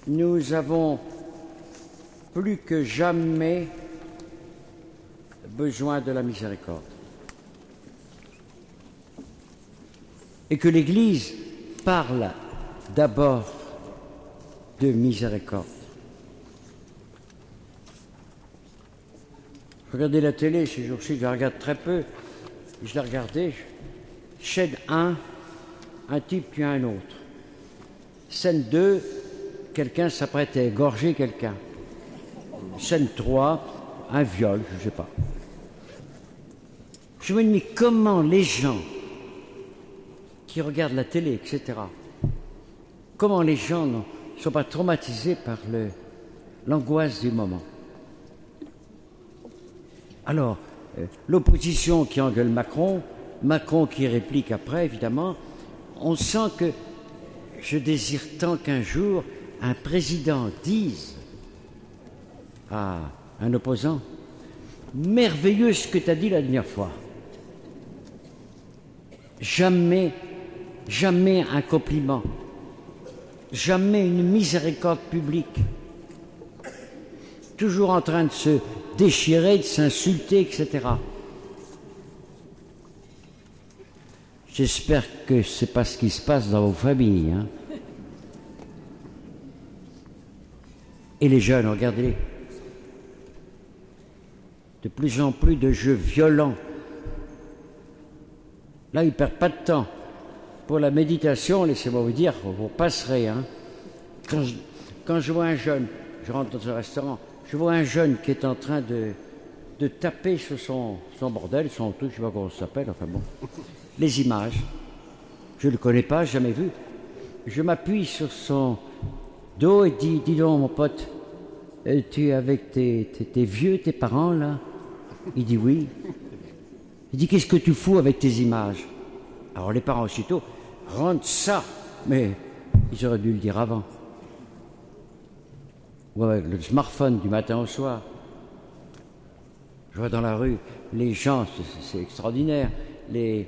nous avons plus que jamais besoin de la miséricorde. Et que l'Église parle d'abord de miséricorde. Regardez la télé ces jours-ci, je la regarde très peu. Je la regardais, chaîne 1, un type tue un autre. Scène 2, quelqu'un s'apprête à égorger quelqu'un. Scène 3, un viol, je ne sais pas. Je me dis, mais comment les gens qui regardent la télé, etc., comment les gens ne sont pas traumatisés par l'angoisse du moment? Alors, l'opposition qui engueule Macron, Macron qui réplique après, évidemment, on sent que je désire tant qu'un jour un président dise à un opposant « Merveilleux ce que tu as dit la dernière fois. Jamais, jamais un compliment, jamais une miséricorde publique. Toujours en train de se déchirer, de s'insulter, etc. » J'espère que ce n'est pas ce qui se passe dans vos familles. Hein. Et les jeunes, regardez-les. De plus en plus de jeux violents. Là, ils ne perdent pas de temps. Pour la méditation, laissez-moi vous dire, vous passerez. Hein. Quand je vois un jeune, je rentre dans un restaurant, je vois un jeune qui est en train de taper sur son bordel, son truc, je ne sais pas comment ça s'appelle, enfin bon. Les images, je ne le connais pas, jamais vu. Je m'appuie sur son dos et dis donc mon pote, tu es avec tes vieux, tes parents là? Il dit oui. Il dit qu'est-ce que tu fous avec tes images? Alors les parents aussitôt, rentre ça, mais ils auraient dû le dire avant. Ou avec le smartphone du matin au soir. Je vois dans la rue les gens, c'est extraordinaire, les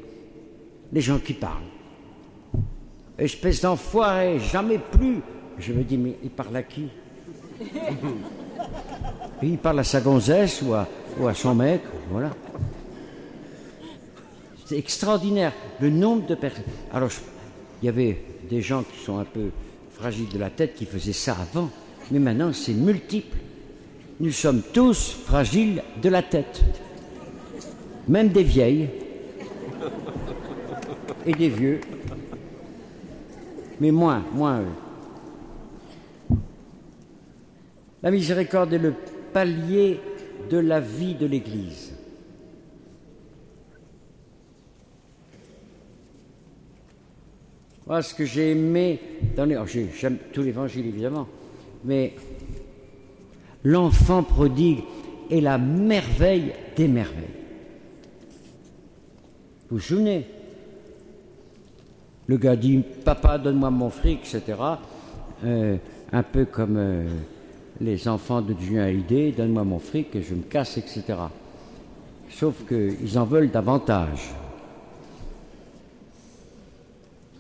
gens qui parlent. Espèce d'enfoiré, jamais plus. Je me dis, mais il parle à qui? Il parle à sa gonzesse ou à son mec, voilà. C'est extraordinaire, le nombre de personnes. Alors, il y avait des gens qui sont un peu fragiles de la tête qui faisaient ça avant, mais maintenant c'est multiple. Nous sommes tous fragiles de la tête, même des vieilles et des vieux, mais moins eux. La miséricorde est le palier de la vie de l'Église. Voilà ce que j'ai aimé dans les... J'aime tout l'Évangile évidemment, mais l'enfant prodigue est la merveille des merveilles. Vous vous souvenez? Le gars dit « Papa, donne-moi mon fric », etc. Un peu comme les enfants de Julien Hallyday, « Donne-moi mon fric et je me casse », etc. Sauf qu'ils en veulent davantage.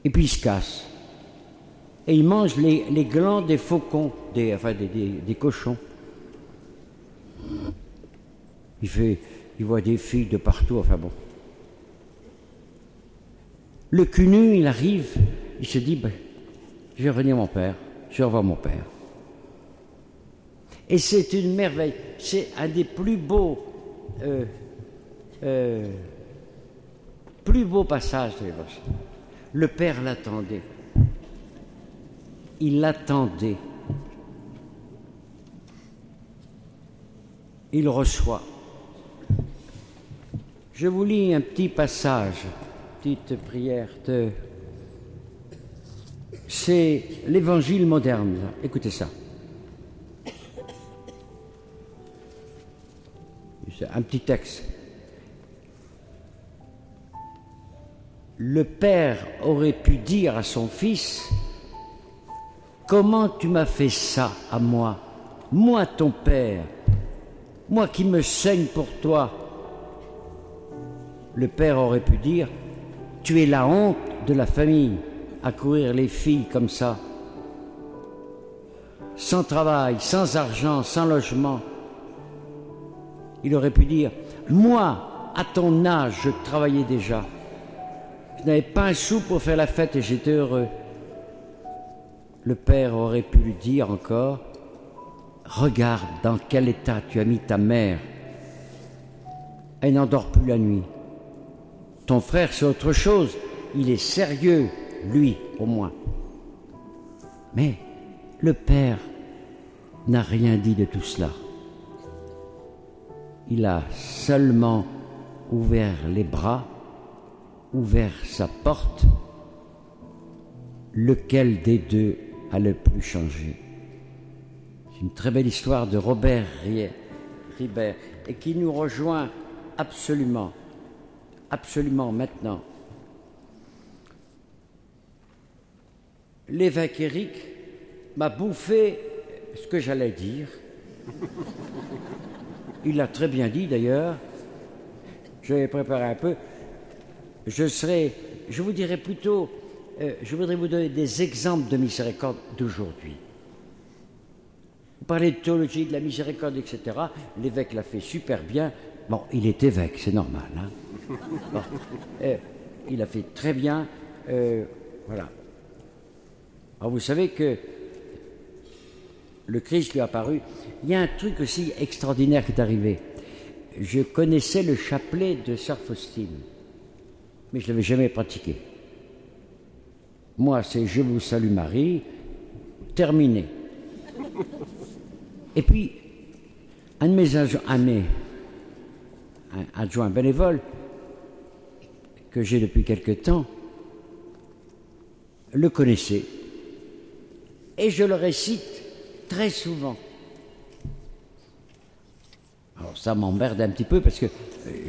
Et puis ils se cassent. Et ils mangent les glands des faucons, des cochons. Il voit des filles de partout, enfin bon. Le cul nu, il arrive, il se dit, je vais revenir mon père, je vais revoir mon père. Et c'est une merveille, c'est un des plus beaux passages de l'Évangile. Le père l'attendait. Il l'attendait. Il reçoit. Je vous lis un petit passage, petite prière c'est l'Évangile moderne. Écoutez ça. C'est un petit texte. Le père aurait pu dire à son fils « Comment tu m'as fait ça à moi, moi ton père, moi qui me saigne pour toi ?» Le père aurait pu dire « Tu es la honte de la famille à courir les filles comme ça. » sans travail, sans argent, sans logement. Il aurait pu dire, moi, à ton âge, je travaillais déjà. Je n'avais pas un sou pour faire la fête et j'étais heureux. Le père aurait pu lui dire encore, regarde dans quel état tu as mis ta mère. Elle n'endort plus la nuit. Ton frère, c'est autre chose. Il est sérieux, lui, au moins. Mais le père n'a rien dit de tout cela. Il a seulement ouvert les bras, ouvert sa porte. Lequel des deux a le plus changé? C'est une très belle histoire de Robert Ribert et qui nous rejoint absolument maintenant. L'évêque Éric m'a bouffé ce que j'allais dire. Il l'a très bien dit d'ailleurs. J'avais préparé un peu. Je vous dirais plutôt, je voudrais vous donner des exemples de miséricorde d'aujourd'hui. Vous parlez de théologie, de la miséricorde, etc. L'évêque l'a fait super bien. Bon, il est évêque, c'est normal. Hein. Bon. Il a fait très bien. Voilà. Alors vous savez que le Christ lui est apparu. Il y a un truc aussi extraordinaire qui est arrivé. Je connaissais le chapelet de Sœur Faustine, mais je ne l'avais jamais pratiqué. Moi, c'est « Je vous salue Marie », terminé. Et puis, un de mes adjoints bénévoles, que j'ai depuis quelque temps, le connaissait. Et je le récite très souvent. Alors ça m'emmerde un petit peu parce que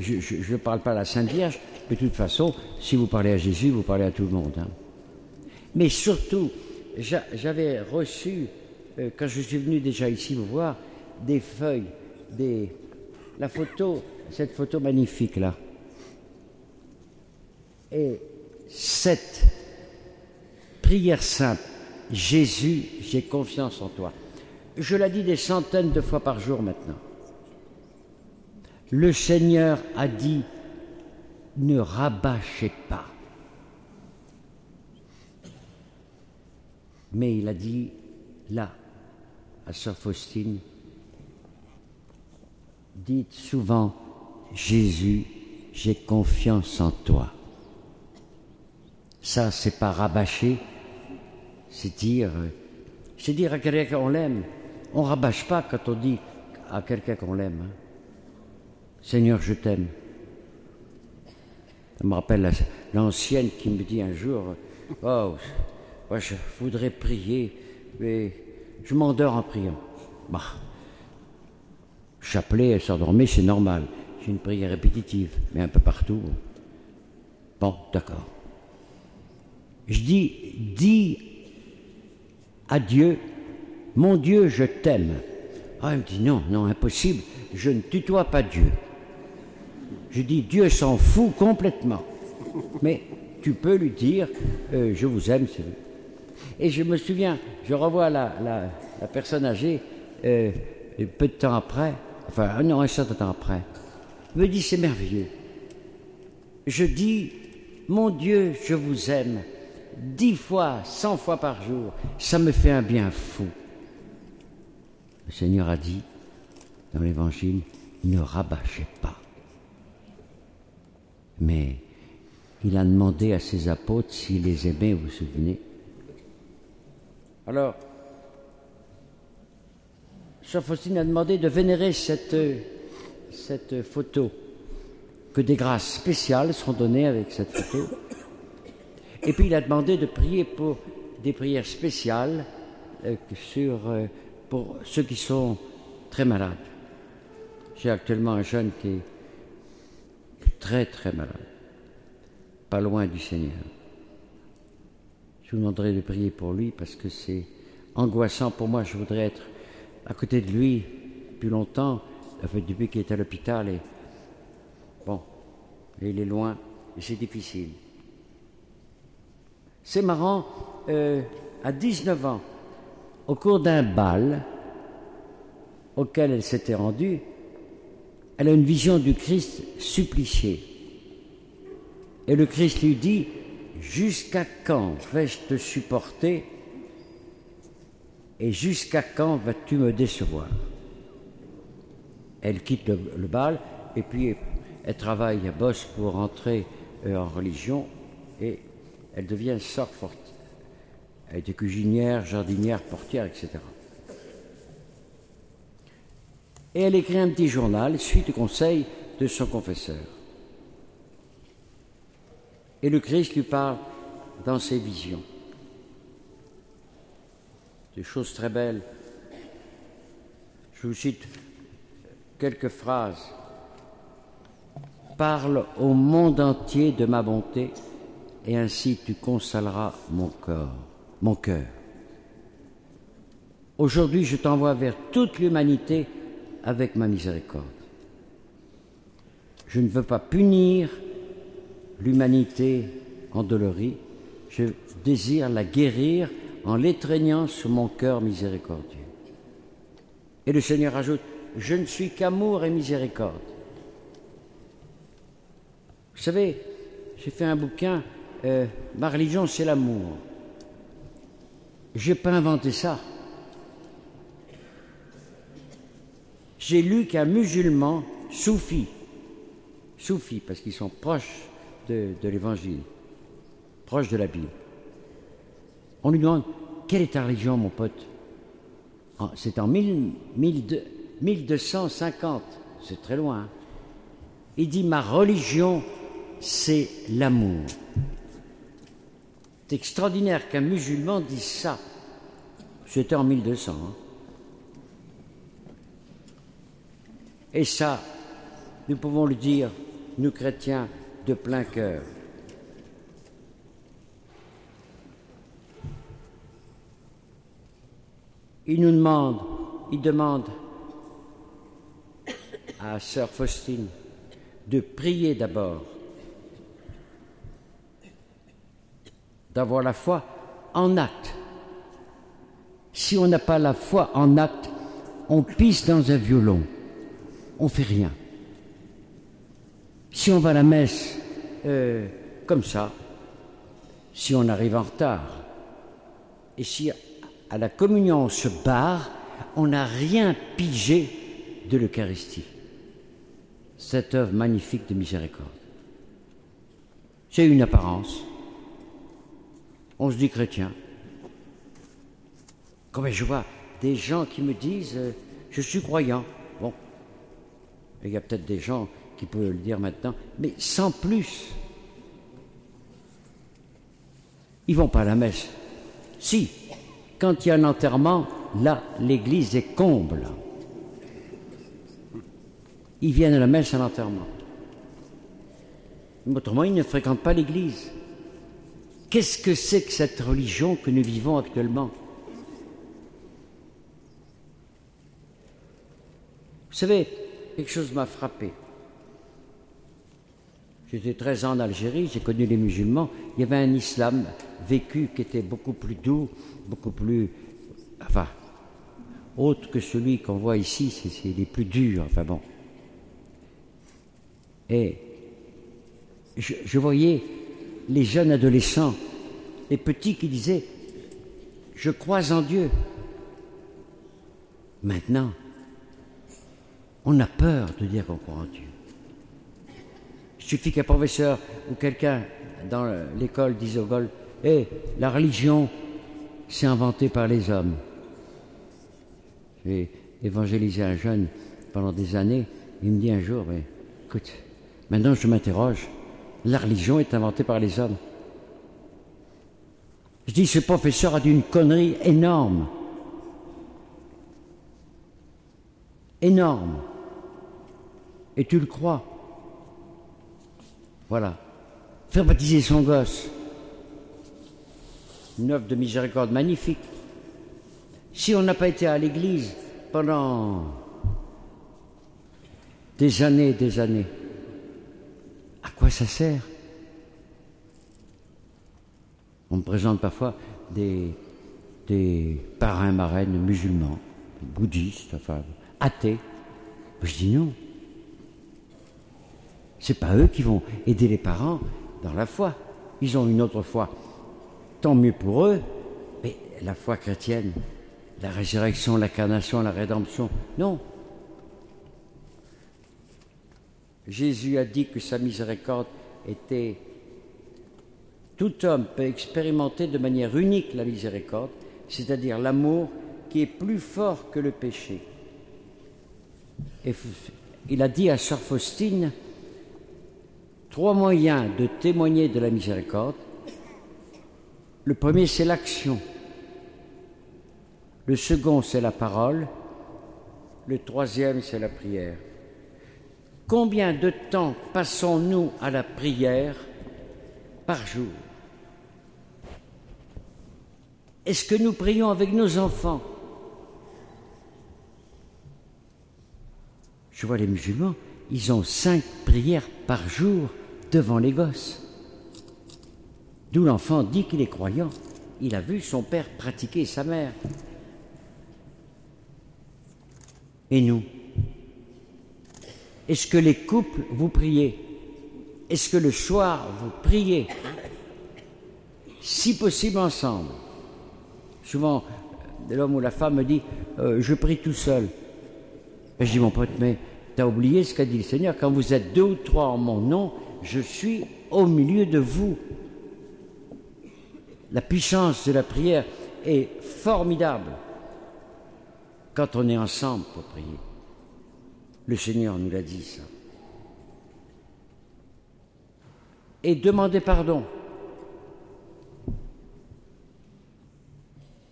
je ne parle pas à la Sainte Vierge. De toute façon, si vous parlez à Jésus, vous parlez à tout le monde. Hein. Mais surtout, j'avais reçu, quand je suis venu déjà ici vous voir, des feuilles, la photo, cette photo magnifique là. Et cette prière simple, Jésus, j'ai confiance en toi. Je la dis des centaines de fois par jour maintenant. Le Seigneur a dit, ne rabâchez pas. Mais il a dit, là, à Sœur Faustine, dites souvent, Jésus, j'ai confiance en toi. Ça, c'est pas rabâcher, c'est dire à quelqu'un qu'on l'aime. On ne rabâche pas quand on dit à quelqu'un qu'on l'aime. Hein. Seigneur, je t'aime. Ça me rappelle l'ancienne qui me dit un jour, oh, moi je voudrais prier, mais je m'endors en priant. Bah, chapelet, elle s'endormait, c'est normal. C'est une prière répétitive, mais un peu partout. Bon, d'accord. Je dis à Dieu, mon Dieu, je t'aime. Ah, il me dit non, impossible, je ne tutoie pas Dieu. Je dis, Dieu s'en fout complètement. Mais tu peux lui dire, je vous aime. Et je me souviens, je revois la personne âgée, peu de temps après, enfin non, un certain temps après, me dit, c'est merveilleux. Je dis, mon Dieu, je vous aime, 10 fois, 100 fois par jour, ça me fait un bien fou. Le Seigneur a dit, dans l'Évangile, ne rabâchez pas. Mais il a demandé à ses apôtres s'ils les aimaient, vous vous souvenez? Alors, Sœur Faustine a demandé de vénérer cette photo, que des grâces spéciales seront données avec cette photo. Et puis il a demandé de prier pour des prières spéciales pour ceux qui sont très malades. J'ai actuellement un jeune qui est très très malade, pas loin du Seigneur. Je vous demanderai de prier pour lui parce que c'est angoissant pour moi. Je voudrais être à côté de lui depuis longtemps, depuis qu'il est à l'hôpital et bon, il est loin et c'est difficile. C'est marrant, à 19 ans, au cours d'un bal auquel elle s'était rendue, elle a une vision du Christ supplicié. Et le Christ lui dit, « Jusqu'à quand vais-je te supporter et jusqu'à quand vas-tu me décevoir ?» Elle quitte le bal et puis elle travaille, elle bosse pour rentrer en religion et elle devient sœur forte. Elle était cuisinière, jardinière, portière, etc. Et elle écrit un petit journal suite au conseil de son confesseur. Et le Christ lui parle dans ses visions. Des choses très belles. Je vous cite quelques phrases. « Parle au monde entier de ma bonté, et ainsi tu consoleras mon cœur. Aujourd'hui, je t'envoie vers toute l'humanité avec ma miséricorde. Je ne veux pas punir l'humanité endolorie, je désire la guérir en l'étreignant sur mon cœur miséricordieux. » Et le Seigneur ajoute, « Je ne suis qu'amour et miséricorde. » Vous savez, j'ai fait un bouquin, ma religion c'est l'amour. Je n'ai pas inventé ça. J'ai lu qu'un musulman soufi parce qu'ils sont proches de l'Évangile, proches de la Bible, on lui demande, quelle est ta religion, mon pote? C'est en 1250, c'est très loin. Hein. Il dit, ma religion, c'est l'amour. C'est extraordinaire qu'un musulman dise ça. C'était en 1200. Hein. Et ça, nous pouvons le dire, nous chrétiens, de plein cœur. Il demande à sœur Faustine de prier d'abord, d'avoir la foi en acte. Si on n'a pas la foi en acte, on pisse dans un violon, on ne fait rien. Si on va à la messe comme ça, si on arrive en retard, et si à la communion on se barre, on n'a rien pigé de l'Eucharistie. Cette œuvre magnifique de miséricorde. C'est une apparence. On se dit chrétien. Comme je vois des gens qui me disent je suis croyant. Bon, il y a peut-être des gens qui peuvent le dire maintenant, mais sans plus. Ils vont pas à la messe. Si, quand il y a un enterrement, là, l'église est comble. Ils viennent à la messe à l'enterrement. Autrement, ils ne fréquentent pas l'église. Qu'est-ce que c'est que cette religion que nous vivons actuellement? Vous savez, quelque chose m'a frappé. J'étais 13 ans en Algérie, j'ai connu les musulmans. Il y avait un islam vécu qui était beaucoup plus doux, beaucoup plus... Enfin, autre que celui qu'on voit ici, c'est les plus durs. Enfin bon. Et je voyais les jeunes adolescents, les petits qui disaient « Je crois en Dieu ». Maintenant, on a peur de dire qu'on croit en Dieu. Il suffit qu'un professeur ou quelqu'un dans l'école dise au gosse « Hey, la religion, c'est inventé par les hommes ». J'ai évangélisé un jeune pendant des années. Il me dit un jour « Écoute, maintenant je m'interroge, la religion est inventée par les hommes ». Je dis « Ce professeur a dit une connerie énorme. Énorme. Et tu le crois ?» Voilà. Faire baptiser son gosse. Une œuvre de miséricorde magnifique. Si on n'a pas été à l'église pendant des années, à quoi ça sert? On me présente parfois des des parrains, marraines musulmans, bouddhistes, enfin athées. Je dis non. C'est pas eux qui vont aider les parents dans la foi. Ils ont une autre foi. Tant mieux pour eux, mais la foi chrétienne, la résurrection, l'incarnation, la rédemption, non. Jésus a dit que sa miséricorde était... Tout homme peut expérimenter de manière unique la miséricorde, c'est-à-dire l'amour qui est plus fort que le péché. Et il a dit à sœur Faustine 3 moyens de témoigner de la miséricorde. Le premier, c'est l'action. Le second, c'est la parole. Le troisième, c'est la prière. Combien de temps passons-nous à la prière par jour? Est-ce que nous prions avec nos enfants? Je vois les musulmans, ils ont 5 prières par jour devant les gosses. D'où l'enfant dit qu'il est croyant. Il a vu son père pratiquer sa mère. Et nous? Est-ce que les couples, vous priez? Est-ce que le soir, vous priez? Si possible, ensemble. Souvent, l'homme ou la femme me dit je prie tout seul. Et je dis mon pote, mais t'as oublié ce qu'a dit le Seigneur, quand vous êtes 2 ou 3 en mon nom, je suis au milieu de vous. La puissance de la prière est formidable quand on est ensemble pour prier. Le Seigneur nous l'a dit, ça. Et demander pardon.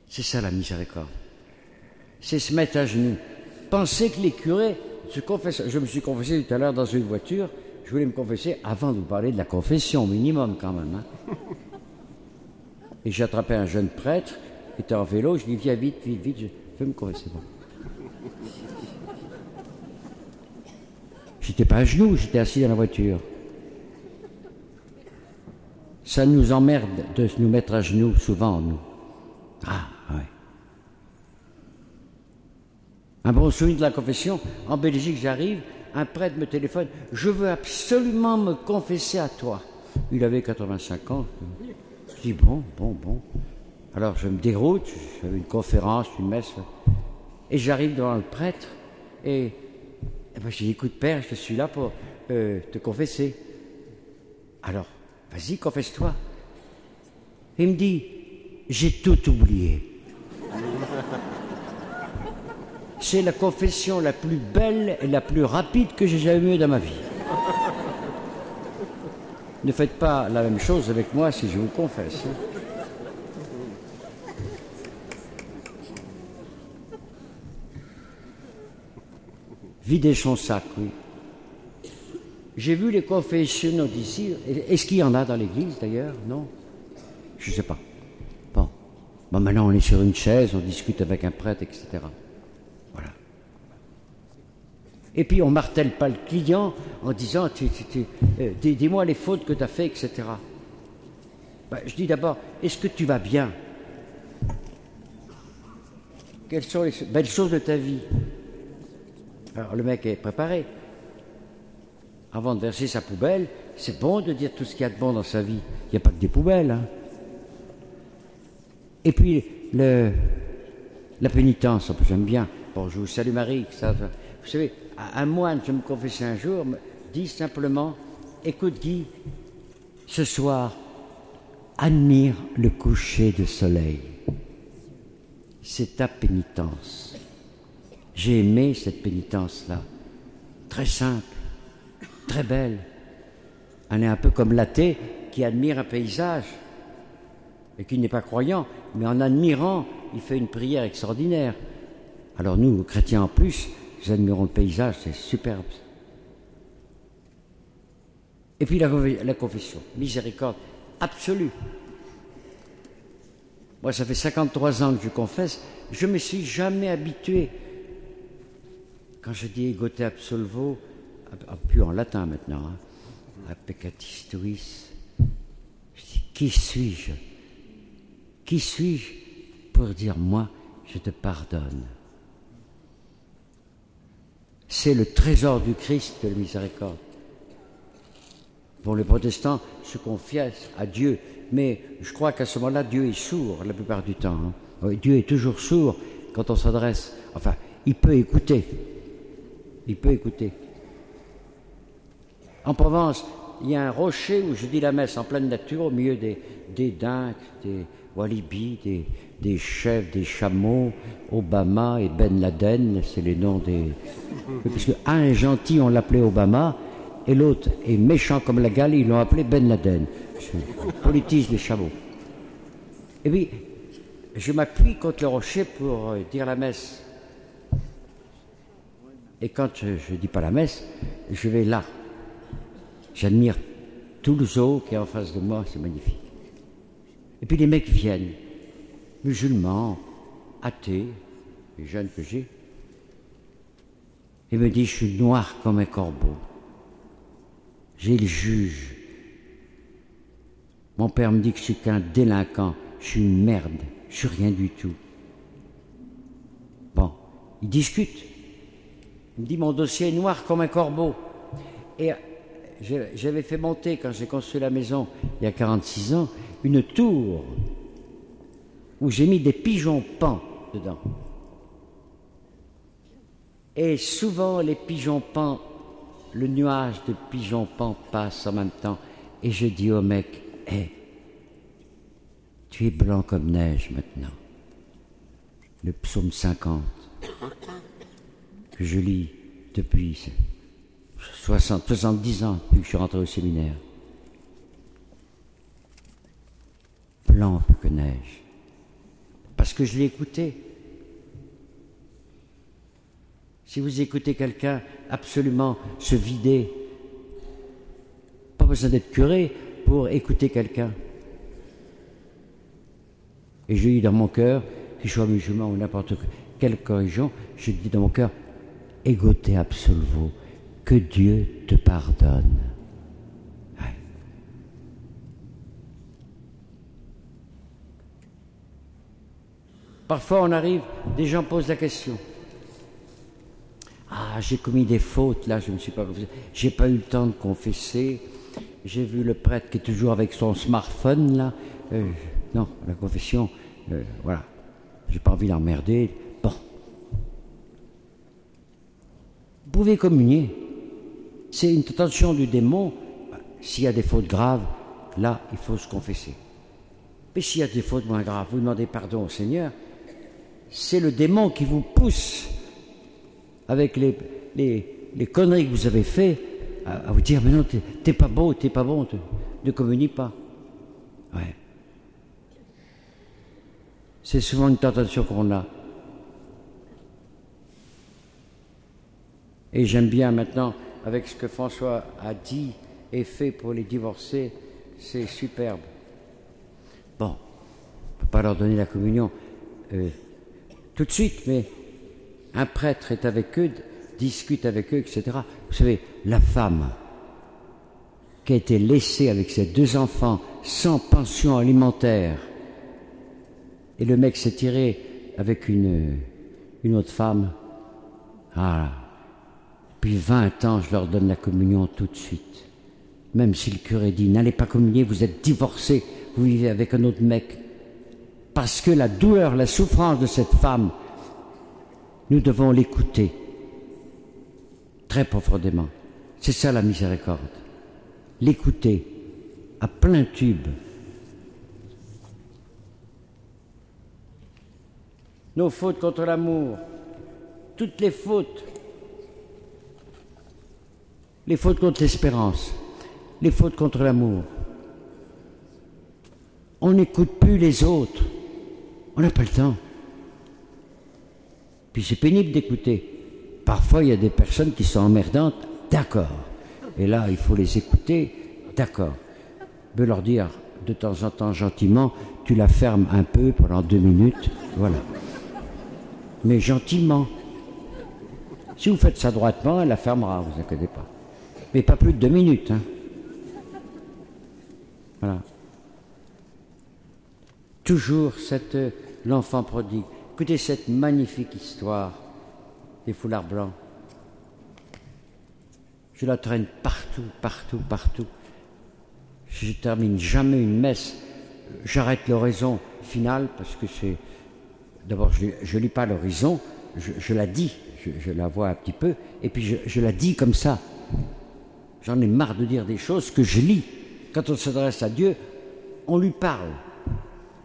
C'est ça la miséricorde. C'est se mettre à genoux. Pensez que les curés se confessent. Je me suis confessé tout à l'heure dans une voiture. Je voulais me confesser avant de vous parler de la confession, minimum quand même. Hein. Et j'ai attrapé un jeune prêtre qui était en vélo. Je lui ai dit, viens vite, vite, vite, je veux me confesser. Bon. J'étais pas à genoux, j'étais assis dans la voiture. Ça nous emmerde de nous mettre à genoux, souvent, nous. Ah, ouais. Un bon souvenir de la confession. En Belgique, j'arrive, un prêtre me téléphone. Je veux absolument me confesser à toi. Il avait 85 ans. Je dis bon. Alors je me déroute, j'avais une conférence, une messe. Et j'arrive devant le prêtre. Et ben, je dis écoute, père, je suis là pour te confesser. Alors, vas-y, confesse-toi. Il me dit j'ai tout oublié. C'est la confession la plus belle et la plus rapide que j'ai jamais eue dans ma vie. Ne faites pas la même chose avec moi si je vous confesse. Vider son sac, oui. J'ai vu les confessionnaux d'ici. Est-ce qu'il y en a dans l'église d'ailleurs? Non? Je ne sais pas. Bon, maintenant on est sur une chaise, on discute avec un prêtre, etc. Voilà. Et puis on ne martèle pas le client en disant dis-moi les fautes que tu as faites, etc. Ben, je dis d'abord, est-ce que tu vas bien? Quelles sont les belles choses de ta vie? Alors le mec est préparé. Avant de verser sa poubelle, c'est bon de dire tout ce qu'il y a de bon dans sa vie. Il n'y a pas que des poubelles. Hein. Et puis la pénitence, j'aime bien. Bon, je vous salue Marie. Ça, vous savez, un moine, je me confessais un jour, me dit simplement, écoute Guy, ce soir, admire le coucher de soleil. C'est ta pénitence. J'ai aimé cette pénitence-là. Très simple, très belle. On est un peu comme l'athée qui admire un paysage et qui n'est pas croyant, mais en admirant, il fait une prière extraordinaire. Alors nous, chrétiens en plus, nous admirons le paysage, c'est superbe. Et puis la confession, miséricorde absolue. Moi, ça fait 53 ans que je confesse, je ne me suis jamais habitué. Quand je dis egote absolvo, plus en latin maintenant, hein, peccatis tuis, je dis qui suis-je? Qui suis-je pour dire, moi, je te pardonne. C'est le trésor du Christ de la miséricorde. Bon, les protestants se confient à Dieu, mais je crois qu'à ce moment-là, Dieu est sourd la plupart du temps. Hein. Oui, Dieu est toujours sourd quand on s'adresse. Enfin, il peut écouter. Il peut écouter. En Provence, il y a un rocher où je dis la messe en pleine nature, au milieu des dingues, des walibis, des chèvres, des chameaux, Obama et Ben Laden, c'est les noms des... Parce qu'un est gentil, on l'appelait Obama, et l'autre est méchant comme la gale, ils l'ont appelé Ben Laden. Je politise les chameaux. Et puis, je m'appuie contre le rocher pour dire la messe. Et quand je ne dis pas la messe, je vais là. J'admire tout le zoo qui est en face de moi, c'est magnifique. Et puis les mecs viennent, musulmans, athées, les jeunes que j'ai, et me disent, je suis noir comme un corbeau. J'ai le juge. Mon père me dit que je suis qu'un délinquant, je suis une merde, je suis rien du tout. Bon, ils discutent. Il me dit, mon dossier est noir comme un corbeau. Et j'avais fait monter, quand j'ai construit la maison, il y a 46 ans, une tour où j'ai mis des pigeons pans dedans. Et souvent, les pigeons pans, le nuage de pigeons pans passe en même temps. Et je dis au mec, hé, tu es blanc comme neige maintenant. Le psaume 50, que je lis depuis 70 ans, depuis que je suis rentré au séminaire. Blanc plus que neige. Parce que je l'ai écouté. Si vous écoutez quelqu'un absolument se vider, pas besoin d'être curé pour écouter quelqu'un. Et je dis dans mon cœur, qu'il soit musulman ou n'importe quelle religion, je dis dans mon cœur, ego te absolvo, que Dieu te pardonne. Ouais. Parfois on arrive, des gens posent la question. Ah, j'ai commis des fautes, là, je ne me suis pas confessé. J'ai pas eu le temps de confesser. J'ai vu le prêtre qui est toujours avec son smartphone, là. Non, la confession, voilà. J'ai pas envie d'emmerder. Bon. Vous pouvez communier. C'est une tentation du démon. S'il y a des fautes graves, là, il faut se confesser. Mais s'il y a des fautes moins graves, vous demandez pardon au Seigneur. C'est le démon qui vous pousse avec les conneries que vous avez fait, à vous dire, mais non, t'es pas beau, t'es pas bon, ne communie pas. Ouais. C'est souvent une tentation qu'on a. Et j'aime bien maintenant, avec ce que François a dit et fait pour les divorcés, c'est superbe. Bon, on ne peut pas leur donner la communion tout de suite, mais un prêtre est avec eux, discute avec eux, etc. Vous savez, la femme qui a été laissée avec ses 2 enfants sans pension alimentaire, et le mec s'est tiré avec une autre femme, ah, depuis 20 ans, je leur donne la communion tout de suite. Même si le curé dit, n'allez pas communier, vous êtes divorcés, vous vivez avec un autre mec. Parce que la douleur, la souffrance de cette femme, nous devons l'écouter très profondément. C'est ça la miséricorde. L'écouter à plein tube. Nos fautes contre l'amour, toutes les fautes contre l'espérance, les fautes contre l'amour. On n'écoute plus les autres. On n'a pas le temps. Puis c'est pénible d'écouter. Parfois, il y a des personnes qui sont emmerdantes, d'accord. Et là, il faut les écouter, d'accord. On peut leur dire de temps en temps gentiment, tu la fermes un peu pendant 2 minutes, voilà. Mais gentiment. Si vous faites ça droitement, elle la fermera, vous inquiétez pas. Mais pas plus de 2 minutes, hein. Voilà. Toujours cette l'enfant prodigue. Écoutez cette magnifique histoire des foulards blancs. Je la traîne partout, partout, partout. Je ne termine jamais une messe. J'arrête l'oraison finale parce que c'est... D'abord, je ne lis pas l'horizon, je la dis, je la vois un petit peu, et puis je la dis comme ça. J'en ai marre de dire des choses que je lis. Quand on s'adresse à Dieu, on lui parle.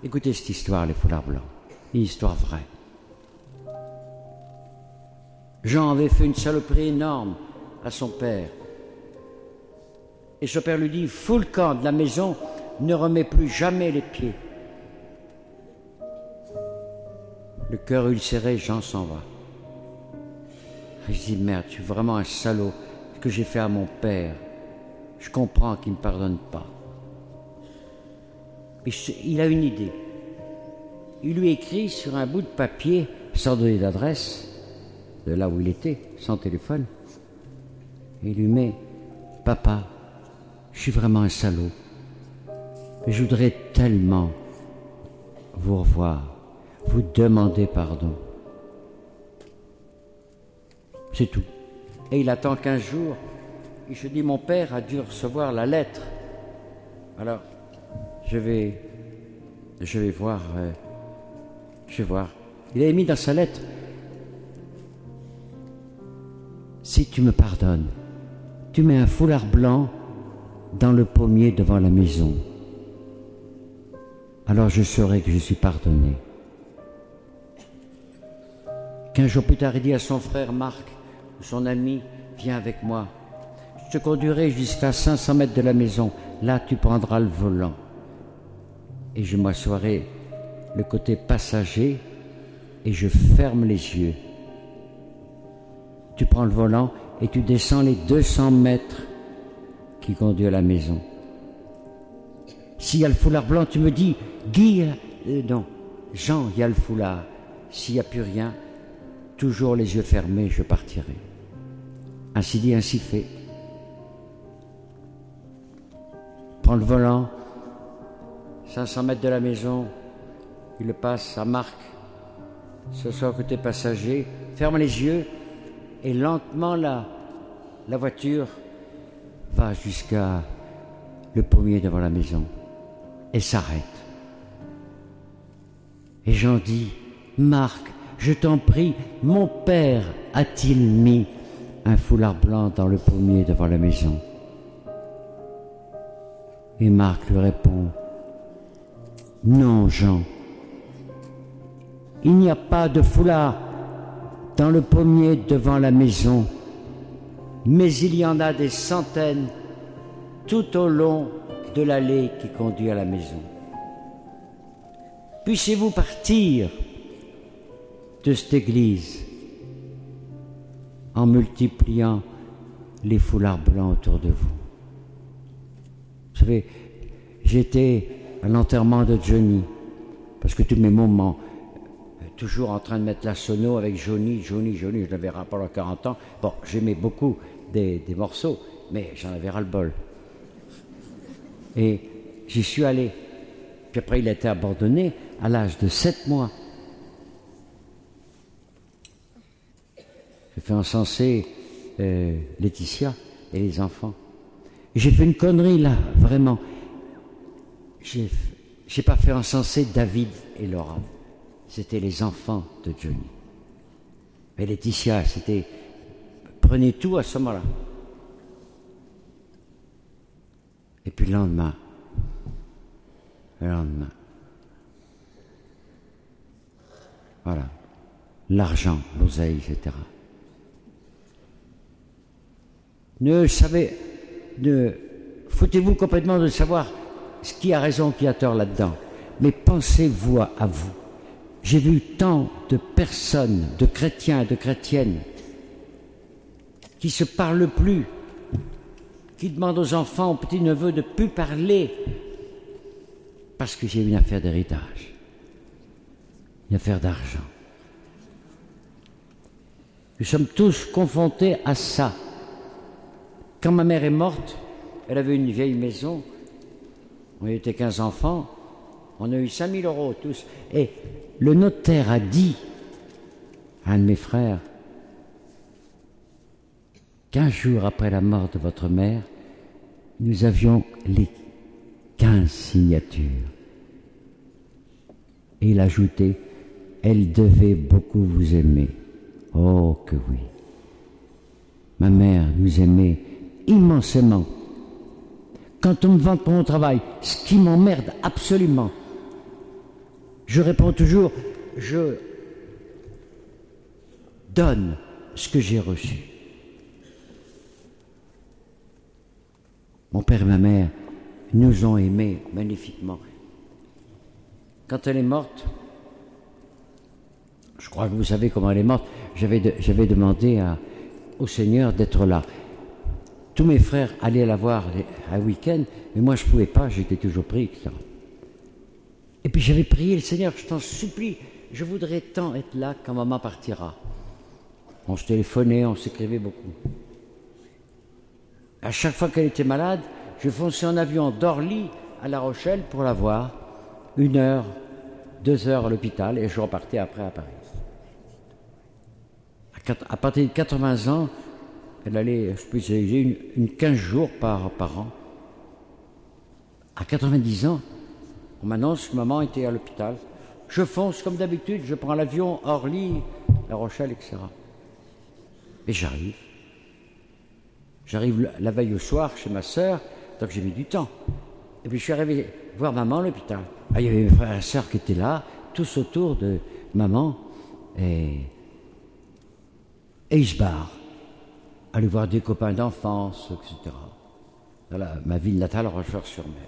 Écoutez cette histoire, les foulards blancs, une histoire vraie. Jean avait fait une saloperie énorme à son père. Et son père lui dit, fous le camp de la maison, ne remets plus jamais les pieds. Le cœur ulcéré, Jean s'en va. Je dis, merde, je suis vraiment un salaud. Ce que j'ai fait à mon père, je comprends qu'il ne me pardonne pas. Et il a une idée. Il lui écrit sur un bout de papier, sans donner d'adresse, de là où il était, sans téléphone. Et il lui met, papa, je suis vraiment un salaud. Et je voudrais tellement vous revoir, vous demander pardon. C'est tout. Et il attend 15 jours. Et je dis, mon père a dû recevoir la lettre. Alors, je vais voir. Il avait mis dans sa lettre, si tu me pardonnes, tu mets un foulard blanc dans le pommier devant la maison. Alors je saurai que je suis pardonné. 15 jours plus tard, il dit à son frère Marc, son ami, viens avec moi. Je te conduirai jusqu'à 500 mètres de la maison. Là, tu prendras le volant. Et je m'assoirai le côté passager et je ferme les yeux. Tu prends le volant et tu descends les 200 mètres qui conduisent à la maison. S'il y a le foulard blanc, tu me dis, Guy, non, Jean, il y a le foulard. S'il n'y a plus rien, toujours les yeux fermés, je partirai. Ainsi dit, ainsi fait. Prends le volant, 500 mètres de la maison, il le passe à Marc, ce soit côté passager, ferme les yeux et lentement la voiture va jusqu'à le pommier devant la maison et s'arrête. Et j'en dis, Marc, je t'en prie, mon père a-t-il mis un foulard blanc dans le pommier devant la maison? Et Marc lui répond, non, Jean, il n'y a pas de foulard dans le pommier devant la maison, mais il y en a des centaines tout au long de l'allée qui conduit à la maison. Puissiez-vous partir de cette église en multipliant les foulards blancs autour de vous. Vous savez, j'étais à l'enterrement de Johnny, parce que tous mes moments, toujours en train de mettre la sono avec Johnny, je l'avais ras pendant 40 ans. Bon, j'aimais beaucoup des morceaux, mais j'en avais ras le bol. Et j'y suis allé. Puis après, il a été abandonné à l'âge de 7 mois. J'ai fait encenser Laetitia et les enfants. Et j'ai fait une connerie là, vraiment. J'ai pas fait encenser David et Laura. C'était les enfants de Johnny. Et Laetitia, c'était... Prenez tout à ce moment-là. Et puis le lendemain, voilà, l'argent, l'oseille, etc. Foutez-vous complètement de savoir qui a raison, qui a tort là-dedans. Mais pensez-vous à vous. J'ai vu tant de personnes, de chrétiens et de chrétiennes, qui se parlent plus, qui demandent aux enfants, aux petits-neveux de plus parler, parce que j'ai une affaire d'héritage, une affaire d'argent. Nous sommes tous confrontés à ça. Quand ma mère est morte, elle avait une vieille maison, on était 15 enfants, On a eu 5 000 euros tous. Et le notaire a dit à un de mes frères, 15 jours après la mort de votre mère, nous avions les 15 signatures. Et il a ajouté, elle devait beaucoup vous aimer. Oh que oui. Ma mère nous aimait immensément. Quand on me vante pour mon travail, ce qui m'emmerde absolument, je réponds toujours, je donne ce que j'ai reçu. Mon père et ma mère nous ont aimés magnifiquement. Quand elle est morte, je crois que vous savez comment elle est morte, j'avais demandé au Seigneur d'être là. Tous mes frères allaient la voir un week-end, mais moi je ne pouvais pas, j'étais toujours pris, etc. Et puis j'avais prié le Seigneur, je t'en supplie, je voudrais tant être là quand maman partira. On se téléphonait, on s'écrivait beaucoup. À chaque fois qu'elle était malade, je fonçais en avion d'Orly à La Rochelle pour la voir, 1 heure, 2 heures à l'hôpital, et je repartais après à Paris. À partir de 80 ans, elle allait hospitaliser une 15 jours par an. À 90 ans, on m'annonce que maman était à l'hôpital. Je fonce comme d'habitude, je prends l'avion Orly, La Rochelle, etc. Et j'arrive. J'arrive la veille au soir chez ma sœur, donc j'ai mis du temps. Et puis je suis arrivé voir maman à l'hôpital. Ah, il y avait mes frères et sœurs qui étaient là, tous autour de maman, et ils se barrent. Aller voir des copains d'enfance, etc. Dans ma ville natale, Rochefort-sur-Mer.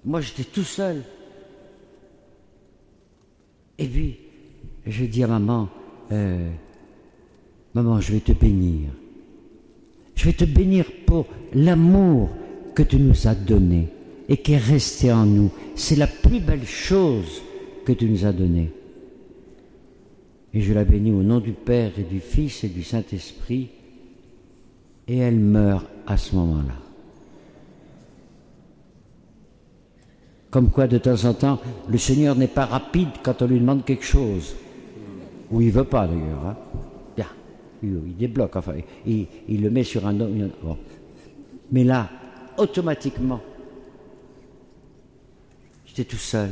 Moi, j'étais tout seul. Et puis, je dis à maman, maman, je vais te bénir. Je vais te bénir pour l'amour que tu nous as donné et qui est resté en nous. C'est la plus belle chose que tu nous as donnée. Et je la bénis au nom du Père et du Fils et du Saint-Esprit. Et elle meurt à ce moment-là. Comme quoi, de temps en temps, le Seigneur n'est pas rapide quand on lui demande quelque chose. Ou il ne veut pas d'ailleurs. Hein. Bien, il débloque, enfin, il le met sur un autre. Bon. Mais là, automatiquement, j'étais tout seul.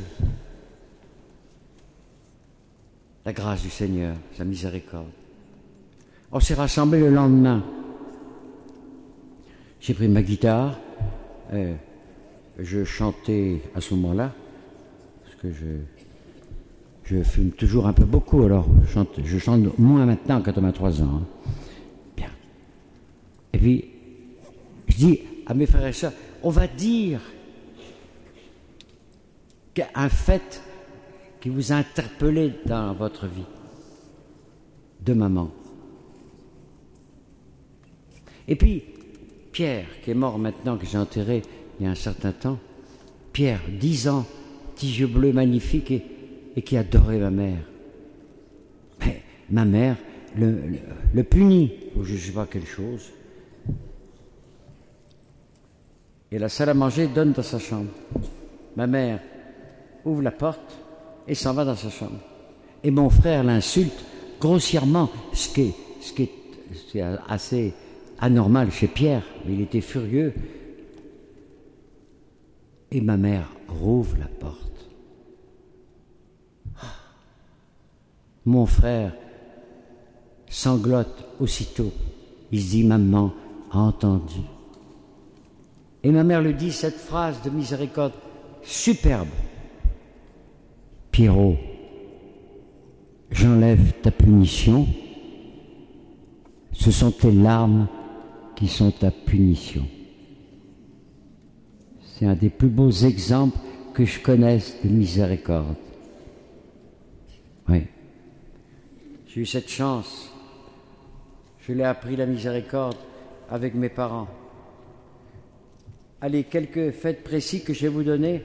La grâce du Seigneur, sa miséricorde. On s'est rassemblés le lendemain. J'ai pris ma guitare, je chantais à ce moment-là, parce que je fume toujours un peu beaucoup, alors je chante moins maintenant, 83 ans. Hein. Bien. Et puis, je dis à mes frères et sœurs, on va dire qu'un fait qui vous a interpellé dans votre vie, de maman. Et puis, Pierre, qui est mort maintenant, que j'ai enterré il y a un certain temps, Pierre, 10 ans, petits yeux bleus magnifiques et qui adorait ma mère. Mais ma mère le punit, ou je ne sais pas quelle chose. Et la salle à manger donne dans sa chambre. Ma mère ouvre la porte et s'en va dans sa chambre. Et mon frère l'insulte grossièrement, ce qui est assez anormal chez Pierre, il était furieux. Et ma mère rouvre la porte. Mon frère sanglote aussitôt. Il se dit, maman a entendu. Et ma mère lui dit cette phrase de miséricorde superbe. Pierrot, j'enlève ta punition. Ce sont tes larmes qui sont ta punition. C'est un des plus beaux exemples que je connaisse de miséricorde. Oui. J'ai eu cette chance. Je l'ai appris la miséricorde avec mes parents. Allez, quelques faits précis que je vais vous donner.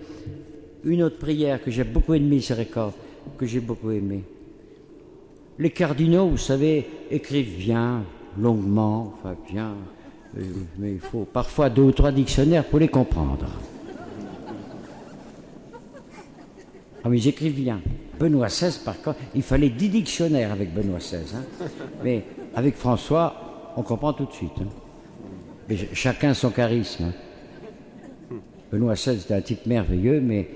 Une autre prière que j'ai beaucoup aimée, miséricorde, que j'ai beaucoup aimée. Les cardinaux, vous savez, écrivent bien, longuement, enfin bien, mais il faut parfois 2 ou 3 dictionnaires pour les comprendre. Ah, mais ils écrivent bien. Benoît XVI, par contre, il fallait 10 dictionnaires avec Benoît XVI. Hein. Mais avec François, on comprend tout de suite. Hein. Mais chacun son charisme. Hein. Benoît XVI était un type merveilleux, mais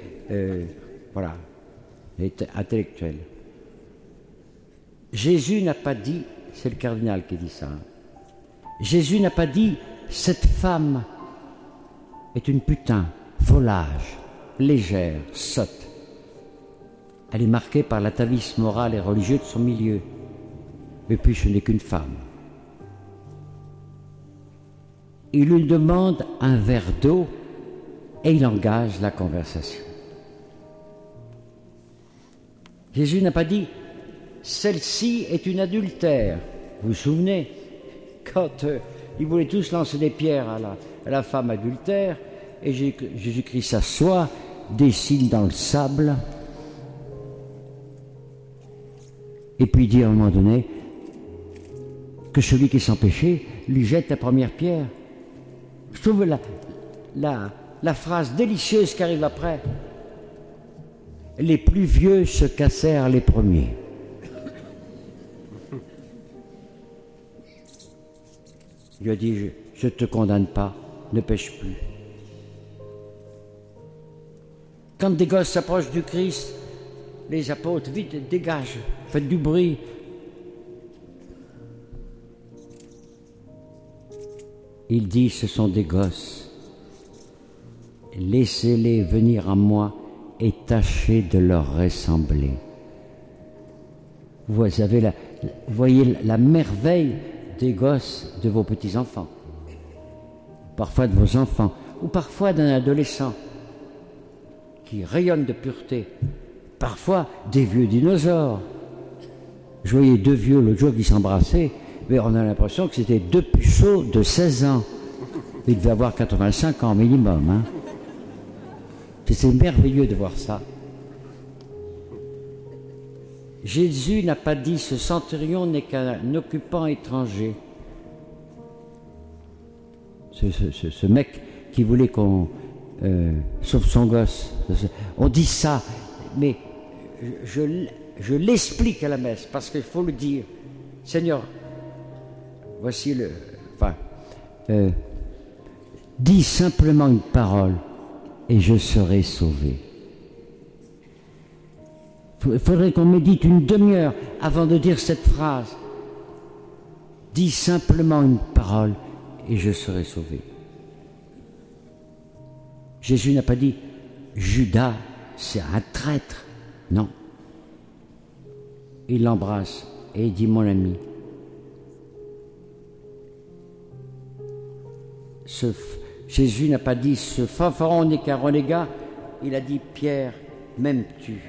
voilà, il était intellectuel. Jésus n'a pas dit, c'est le cardinal qui dit ça, hein. Jésus n'a pas dit « cette femme est une putain, volage, légère, sotte ». Elle est marquée par l'atavisme moral et religieux de son milieu. Et puis ce n'est qu'une femme. Il lui demande un verre d'eau et il engage la conversation. Jésus n'a pas dit « celle-ci est une adultère ». Vous vous souvenez, quand ils voulaient tous lancer des pierres à la femme adultère, et Jésus-Christ s'assoit, dessine dans le sable, et puis dit à un moment donné que celui qui est sans péché lui jette la première pierre. Je trouve la phrase délicieuse qui arrive après. Les plus vieux se cassèrent les premiers. Il lui a dit, je ne te condamne pas, ne pêche plus. Quand des gosses s'approchent du Christ, les apôtres, vite, dégagent, faites du bruit. Il dit, ce sont des gosses. Laissez-les venir à moi et tâchez de leur ressembler. Vous voyez la merveille des gosses de vos petits-enfants, parfois de vos enfants, ou parfois d'un adolescent qui rayonne de pureté, parfois des vieux dinosaures. Je voyais deux vieux l'autre jour qui s'embrassaient, mais on a l'impression que c'était deux puceaux de 16 ans. Ils devaient avoir 85 ans minimum. Hein. C'est merveilleux de voir ça. Jésus n'a pas dit « ce centurion n'est qu'un occupant étranger ». Ce mec qui voulait qu'on sauve son gosse. On dit ça, mais je l'explique à la messe parce qu'il faut le dire. Seigneur, voici le... Enfin, dis simplement une parole et je serai sauvé. Il faudrait qu'on médite une demi-heure avant de dire cette phrase. Dis simplement une parole et je serai sauvé. Jésus n'a pas dit Judas, c'est un traître. Non. Il l'embrasse et il dit mon ami. Jésus n'a pas dit ce fanfaron n'est qu'un renégat. Il a dit Pierre, m'aimes-tu?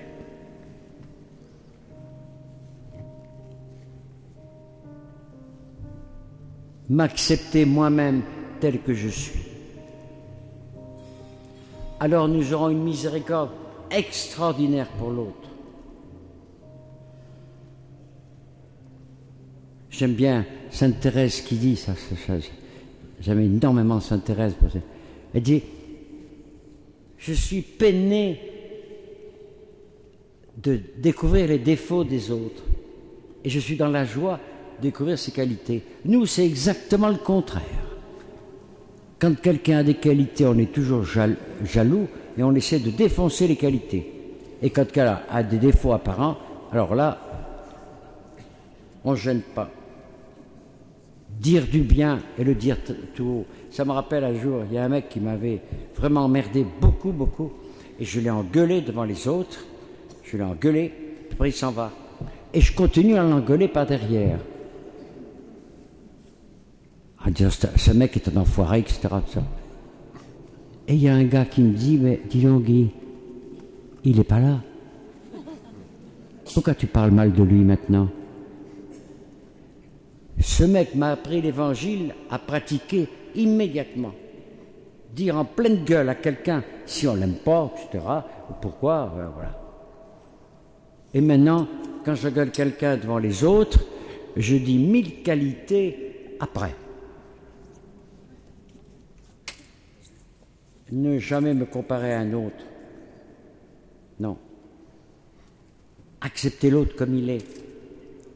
M'accepter moi-même tel que je suis. Alors nous aurons une miséricorde extraordinaire pour l'autre. J'aime bien Sainte Thérèse qui dit ça. J'aime énormément Sainte Thérèse. Elle dit, je suis peiné de découvrir les défauts des autres et je suis dans la joie de découvrir ses qualités. Nous, c'est exactement le contraire. Quand quelqu'un a des qualités, on est toujours jaloux et on essaie de défoncer les qualités. Et quand quelqu'un a des défauts apparents, alors là, on ne gêne pas. Dire du bien et le dire tout haut. Ça me rappelle un jour, il y a un mec qui m'avait vraiment emmerdé beaucoup, et je l'ai engueulé devant les autres. Je l'ai engueulé, après il s'en va. Et je continue à l'engueuler par derrière. À dire, ce mec est un enfoiré, etc. Tout ça. Et il y a un gars qui me dit, mais dis donc Guy, il n'est pas là. Pourquoi tu parles mal de lui maintenant? Ce mec m'a appris l'évangile à pratiquer immédiatement. Dire en pleine gueule à quelqu'un, si on ne l'aime pas, etc., pourquoi, voilà. Et maintenant, quand je gueule quelqu'un devant les autres, je dis 1000 qualités après. Ne jamais me comparer à un autre. Non. Accepter l'autre comme il est.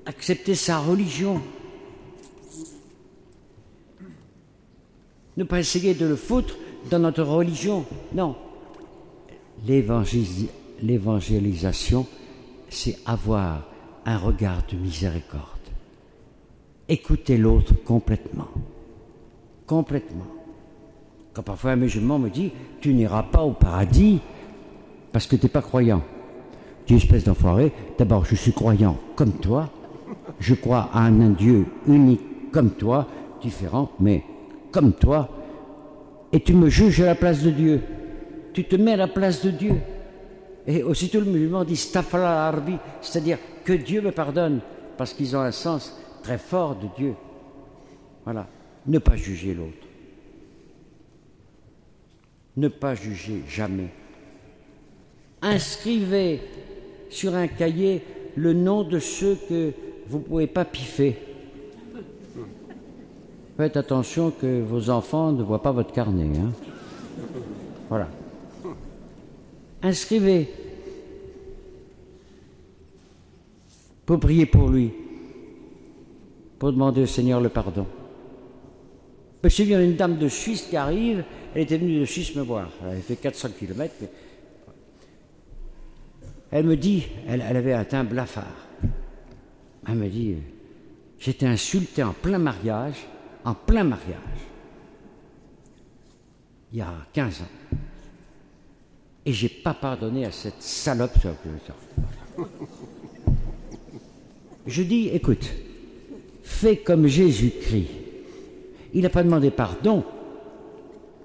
Accepter sa religion. Ne pas essayer de le foutre dans notre religion. Non. L'évangélisation, c'est avoir un regard de miséricorde. Écouter l'autre complètement. Complètement. Quand parfois un musulman me dit « Tu n'iras pas au paradis parce que tu n'es pas croyant ». Tu espèce d'enfoiré, d'abord je suis croyant comme toi, je crois à un Dieu unique comme toi, différent, mais comme toi, et tu me juges à la place de Dieu. Tu te mets à la place de Dieu. Et aussitôt le musulman dit « Stafala arbi », c'est-à-dire que Dieu me pardonne, parce qu'ils ont un sens très fort de Dieu. Voilà. Ne pas juger l'autre. Ne pas juger jamais. Inscrivez sur un cahier le nom de ceux que vous ne pouvez pas piffer. Faites attention que vos enfants ne voient pas votre carnet. Hein. Voilà. Inscrivez. Pour prier pour lui. Pour demander au Seigneur le pardon. Je me souviens d'une dame de Suisse qui arrive, elle était venue de Suisse me voir. Elle avait fait 400 km. Mais... Elle me dit, elle avait un teint blafard. Elle me dit, j'étais insultée en plein mariage, il y a 15 ans. Et j'ai pas pardonné à cette salope. Je dis, écoute, fais comme Jésus-Christ. Il n'a pas demandé pardon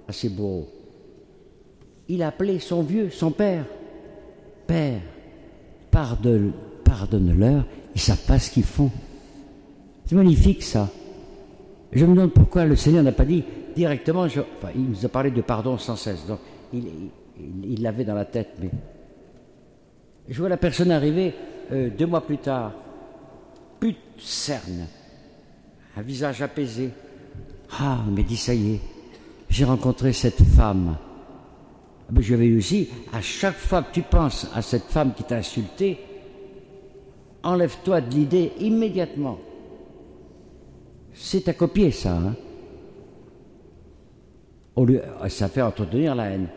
à ses bourreaux. Il a appelé son vieux, son père. Père, pardonne-leur, ils ne savent pas ce qu'ils font. C'est magnifique ça. Je me demande pourquoi le Seigneur n'a pas dit directement, il nous a parlé de pardon sans cesse, donc il l'avait dans la tête, mais je vois la personne arriver 2 mois plus tard, plus de cernes, un visage apaisé. Ah, il m'a dit, ça y est, j'ai rencontré cette femme. Mais je lui avais dit aussi, à chaque fois que tu penses à cette femme qui t'a insulté, enlève-toi de l'idée immédiatement. C'est à copier ça. Hein. Ça fait entretenir la haine.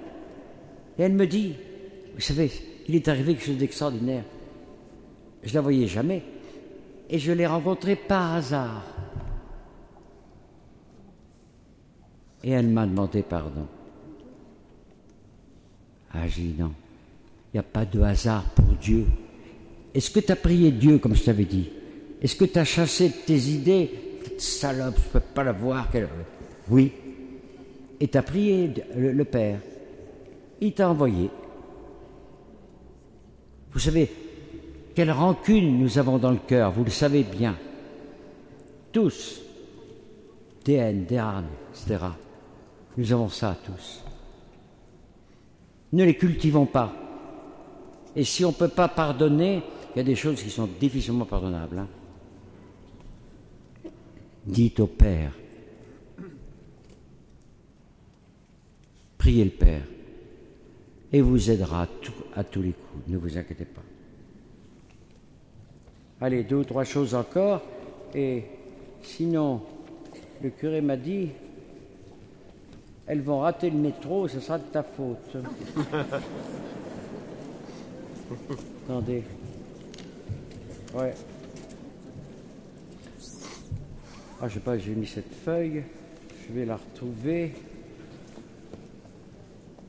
Et elle me dit, vous savez, il est arrivé quelque chose d'extraordinaire. Je ne la voyais jamais. Et je l'ai rencontrée par hasard. Et elle m'a demandé pardon. Ah, j'ai dit non. Il n'y a pas de hasard pour Dieu. Est-ce que tu as prié Dieu, comme je t'avais dit? Est-ce que tu as chassé tes idées? Cette salope, je ne peux pas la voir. Oui. Et tu as prié le Père. Il t'a envoyé. Vous savez, quelle rancune nous avons dans le cœur, vous le savez bien. Tous. Des haines, des ânes, etc. Nous avons ça tous. Ne les cultivons pas. Et si on ne peut pas pardonner, il y a des choses qui sont difficilement pardonnables. Hein. Dites au Père. Priez le Père. Et vous aidera à tous les coups. Ne vous inquiétez pas. Allez, 2 ou 3 choses encore. Et sinon, le curé m'a dit, elles vont rater le métro, ce sera de ta faute. Attendez. Ouais. Ah, je sais pas, j'ai mis cette feuille. Je vais la retrouver.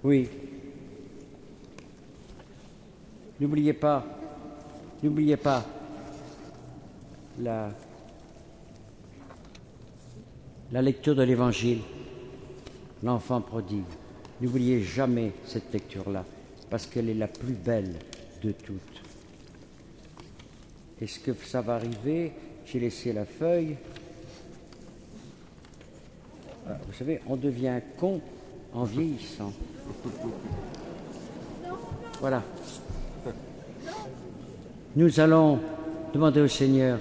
Oui. N'oubliez pas la lecture de l'Évangile, l'enfant prodigue. N'oubliez jamais cette lecture-là, parce qu'elle est la plus belle de toutes. Est-ce que ça va arriver? J'ai laissé la feuille. Vous savez, on devient con en vieillissant. Voilà. Nous allons demander au Seigneur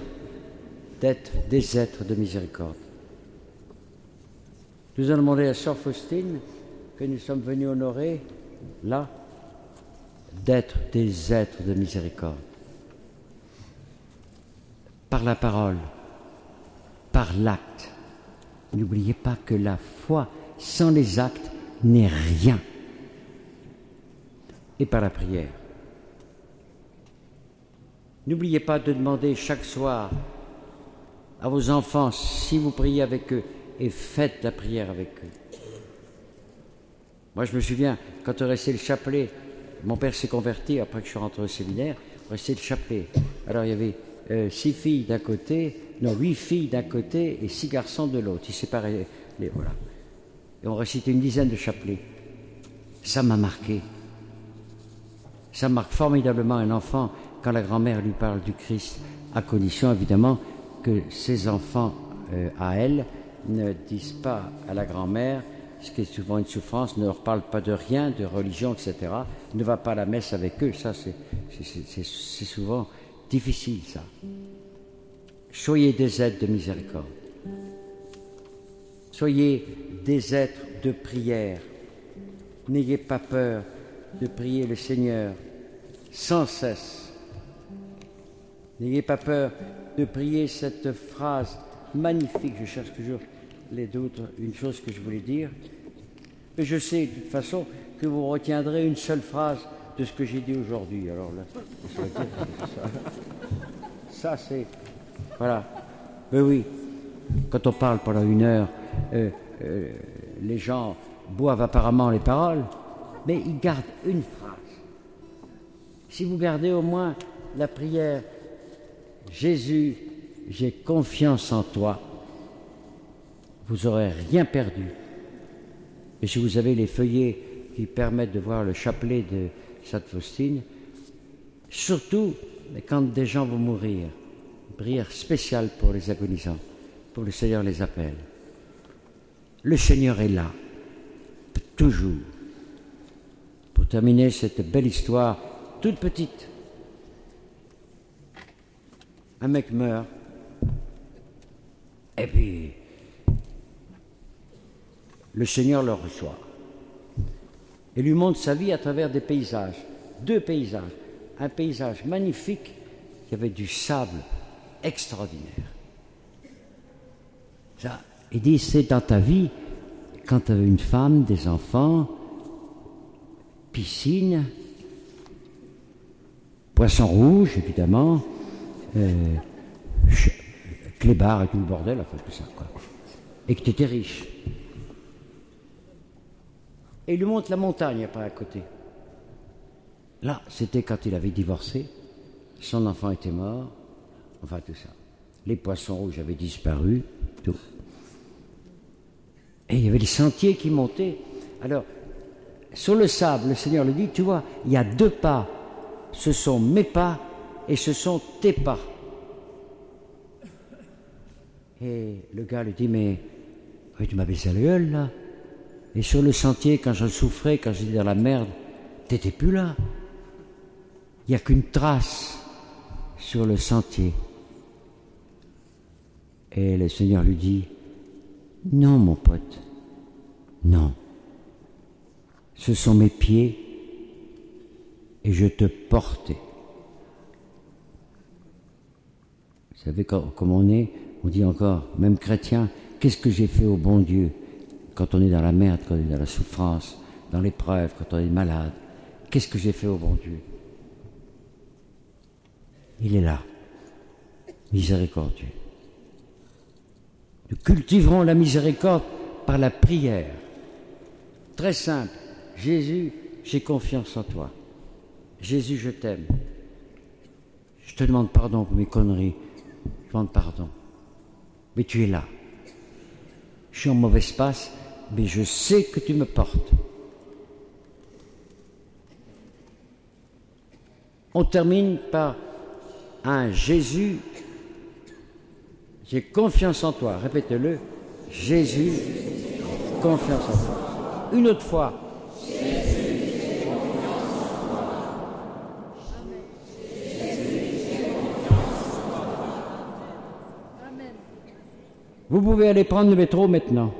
d'être des êtres de miséricorde. Nous allons demander à Sœur Faustine, que nous sommes venus honorer, là, d'être des êtres de miséricorde. par la parole, par l'acte. N'oubliez pas que la foi sans les actes n'est rien. Et par la prière. N'oubliez pas de demander chaque soir à vos enfants si vous priez avec eux et faites la prière avec eux. Moi, je me souviens, quand on restait le chapelet, mon père s'est converti après que je suis rentré au séminaire, on restait le chapelet. Alors, il y avait 6 filles d'un côté, 8 filles d'un côté et 6 garçons de l'autre. Ils séparaient les, voilà. Et on récitait une dizaine de chapelets. Ça m'a marqué. Ça marque formidablement un enfant quand la grand-mère lui parle du Christ, à condition évidemment que ses enfants, à elle, ne disent pas à la grand-mère, ce qui est souvent une souffrance, ne leur parle pas de rien, de religion, etc., ne va pas à la messe avec eux. Ça, c'est souvent difficile, ça. Soyez des êtres de miséricorde. Soyez des êtres de prière. N'ayez pas peur de prier le Seigneur sans cesse. N'ayez pas peur de prier cette phrase magnifique. Je cherche toujours les d'autres, une chose que je voulais dire. Mais je sais de toute façon que vous retiendrez une seule phrase de ce que j'ai dit aujourd'hui. Alors là, ça c'est... Voilà. Mais oui, quand on parle pendant 1 heure, les gens boivent apparemment les paroles, mais ils gardent une phrase. Si vous gardez au moins la prière « Jésus, j'ai confiance en toi », vous n'aurez rien perdu. Et si vous avez les feuillets qui permettent de voir le chapelet de Sainte Faustine, surtout quand des gens vont mourir, prière spéciale pour les agonisants, pour le Seigneur les appelle. Le Seigneur est là, toujours. Pour terminer cette belle histoire, toute petite, un mec meurt, et puis le Seigneur le reçoit et lui montre sa vie à travers des paysages, 2 paysages, un paysage magnifique qui avait du sable extraordinaire. Ça, il dit, c'est dans ta vie, quand tu as une femme, des enfants, piscine, poisson rouge, évidemment, clébard et tout le bordel, enfin tout ça, quoi. Et que tu étais riche. Et il lui montre la montagne après à côté. Là, c'était quand il avait divorcé, son enfant était mort, enfin tout ça. Les poissons rouges avaient disparu, tout. Et il y avait les sentiers qui montaient. Alors, sur le sable, le Seigneur le dit, tu vois, il y a 2 pas. Ce sont mes pas et ce sont tes pas. Et le gars lui dit, mais tu m'as baissé la gueule, là. Et sur le sentier, quand je souffrais, quand j'étais dans la merde, t'étais plus là. Il n'y a qu'une trace sur le sentier. Et le Seigneur lui dit, non, mon pote, non. Ce sont mes pieds et je te portais. Vous savez, comme on est, on dit encore, même chrétien, qu'est-ce que j'ai fait au bon Dieu quand on est dans la merde, quand on est dans la souffrance, dans l'épreuve, quand on est malade? Qu'est-ce que j'ai fait au bon Dieu? Il est là, miséricordieux. Nous cultiverons la miséricorde par la prière. Très simple. Jésus, j'ai confiance en toi. Jésus, je t'aime. Je te demande pardon pour mes conneries. Je demande pardon. Mais tu es là. Je suis en mauvais passe, mais je sais que tu me portes. On termine par un Jésus, j'ai confiance en toi. Répétez-le. Jésus, confiance en toi. Une autre fois. Vous pouvez aller prendre le métro maintenant.